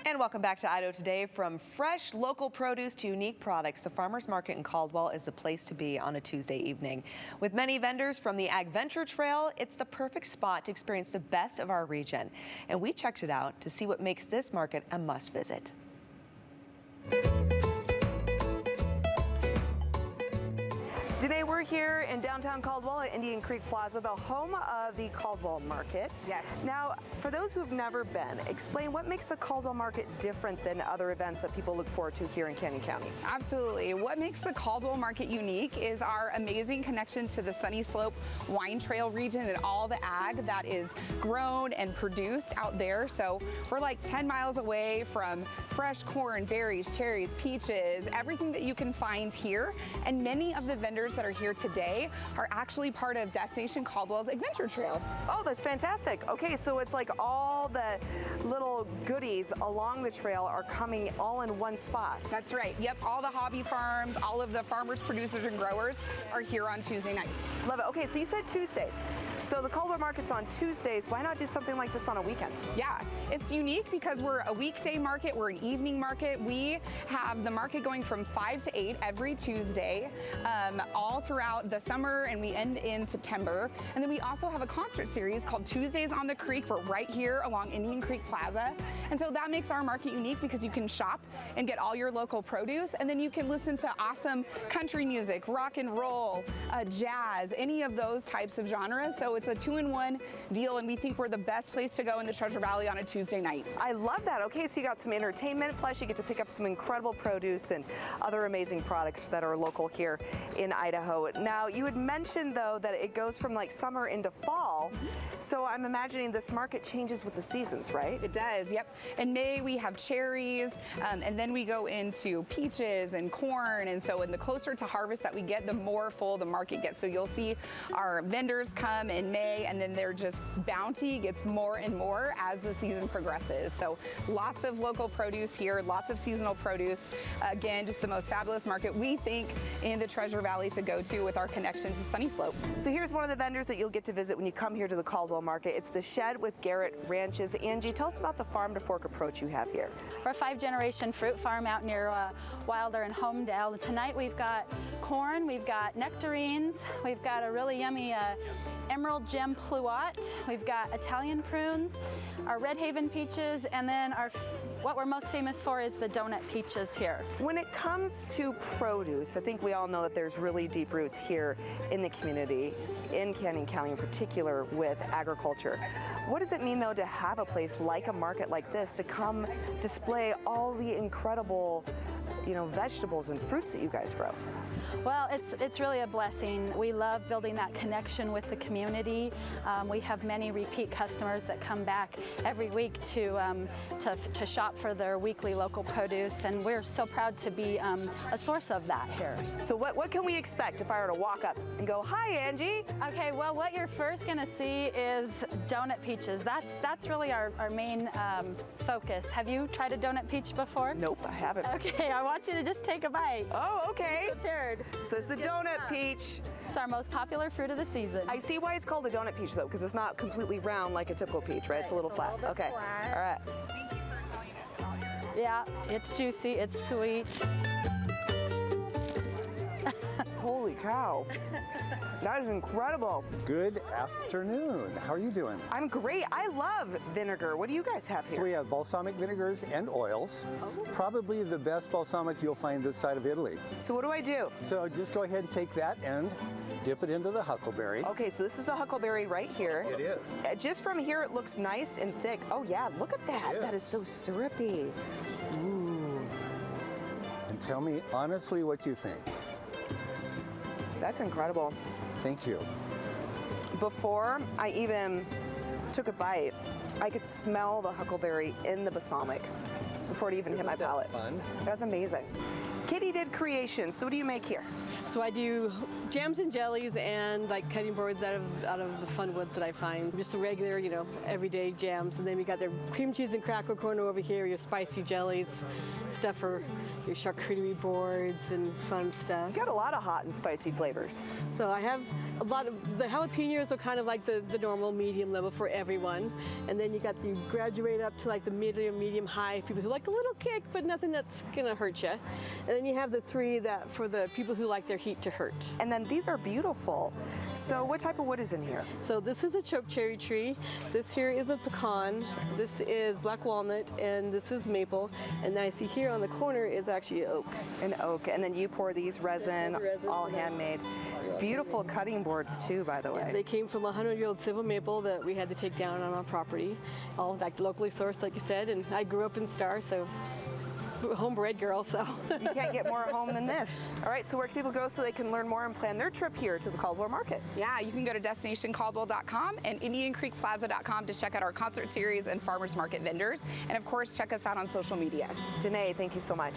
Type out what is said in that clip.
And welcome back to Idaho Today. From fresh local produce to unique products, the Farmers Market in Caldwell is a place to be on a Tuesday evening. With many vendors from the Ag Venture Trail, it's the perfect spot to experience the best of our region. And we checked it out to see what makes this market a must visit. Today we're here in downtown Caldwell at Indian Creek Plaza, the home of the Caldwell Market. Yes. Now, for those who have never been, explain what makes the Caldwell Market different than other events that people look forward to here in Canyon County. Absolutely. What makes the Caldwell Market unique is our amazing connection to the Sunny Slope Wine Trail region and all the ag that is grown and produced out there. So we're like 10 miles away from fresh corn, berries, cherries, peaches, everything that you can find here. And many of the vendors that are here today are actually part of Destination Caldwell's Ag Venture Trail. Oh, that's fantastic. Okay, so it's like all the little goodies along the trail are coming all in one spot. That's right. Yep, all the hobby farms, all of the farmers, producers, and growers are here on Tuesday nights. Love it. Okay, so you said Tuesdays. So the Caldwell Market's on Tuesdays. Why not do something like this on a weekend? Yeah, it's unique because we're a weekday market, we're an evening market. We have the market going from 5 to 8 every Tuesday, all throughout the summer, and we end in September. And then we also have a concert series called Tuesdays on the Creek. We're right here along Indian Creek Plaza. And so that makes our market unique because you can shop and get all your local produce, and then you can listen to awesome country music, rock and roll, jazz, any of those types of genres. So it's a 2-in-1 deal, and we think we're the best place to go in the Treasure Valley on a Tuesday night. I love that. Okay, so you got some entertainment, plus you get to pick up some incredible produce and other amazing products that are local here in Idaho. Now, you had mentioned, though, that it goes from like summer into fall. So I'm imagining this market changes with the seasons, right? It does, yep. In May, we have cherries, and then we go into peaches and corn. And so the closer to harvest that we get, the more full the market gets. So you'll see our vendors come in May, and then their just bounty gets more and more as the season progresses. So lots of local produce here, lots of seasonal produce. Again, just the most fabulous market we think in the Treasure Valley to go to with our connection to Sunny Slope. So here's one of the vendors that you'll get to visit when you come here to the Caldwell Market. It's the Shed with Garrett Ranches. Angie, tell us about the farm to fork approach you have here. We're a 5-generation fruit farm out near Wilder and Homedale. Tonight we've got corn, we've got nectarines, we've got a really yummy emerald gem pluot, we've got Italian prunes, our Red Haven peaches, and then what we're most famous for is the donut peaches here. When it comes to produce, I think we all know that there's really deep roots here in the community, in Canyon County in particular, with agriculture. What does it mean, though, to have a place like a market like this to come display all the incredible, vegetables and fruits that you guys grow? Well, it's really a blessing. We love building that connection with the community. We have many repeat customers that come back every week to shop for their weekly local produce, and we're so proud to be a source of that here. So what can we expect if I were to walk up and go, "Hi, Angie"? Okay, well, what you're first going to see is donut peaches. That's really our main focus. Have you tried a donut peach before? Nope, I haven't. Okay, I want you to just take a bite. Oh, okay. Be prepared. So it's a donut peach. It's our most popular fruit of the season. I see why it's called a donut peach, though, because it's not completely round like a typical peach, right? It's a little flat. Okay. Flat. All right. Thank you for telling us about your... Yeah, it's juicy, it's sweet. Holy cow. That is incredible. Good afternoon. How are you doing? I'm great. I love vinegar. What do you guys have So here? we have balsamic vinegars and oils. Probably the best balsamic you'll find this side of Italy. So what do I do? So just go ahead and take that and dip it into the huckleberry. Okay, so this is a huckleberry right here. It is. Just from here, it looks nice and thick. Oh yeah, look at that. It is. That is so syrupy. Ooh. And tell me honestly what you think. That's incredible. Thank you. Before I even took a bite, I could smell the huckleberry in the balsamic before it even hit my palate. Fun. That's amazing. Katie did creations. So what do you make here? So I do jams and jellies and like cutting boards out of the fun woods that I find. Just the regular, you know, everyday jams. And then we got their cream cheese and cracker corner over here, your spicy jellies, stuff for your charcuterie boards and fun stuff. You got a lot of hot and spicy flavors. So I have a lot of, the jalapenos are kind of like the normal medium level for everyone. And then you got the graduate up to like the medium high, people who like a little kick, but nothing that's gonna hurt you. And then you have the 3 that for the people who like their heat to hurt. And then these are beautiful. So what type of wood is in here? So this is a choke cherry tree. This here is a pecan. This is black walnut, and this is maple. And then I see here on the corner is actually oak. An oak. And then you pour these resin, all handmade. Beautiful cutting boards too, by the way. They came from a 100-year-old silver maple that we had to take down on our property. All like locally sourced, like you said. And I grew up in Star, so homebred girl, so. You can't get more home than this. All right, so where can people go so they can learn more and plan their trip here to the Caldwell Market? Yeah, you can go to destinationcaldwell.com and indiancreekplaza.com to check out our concert series and farmers market vendors. And of course, check us out on social media. Danae, thank you so much.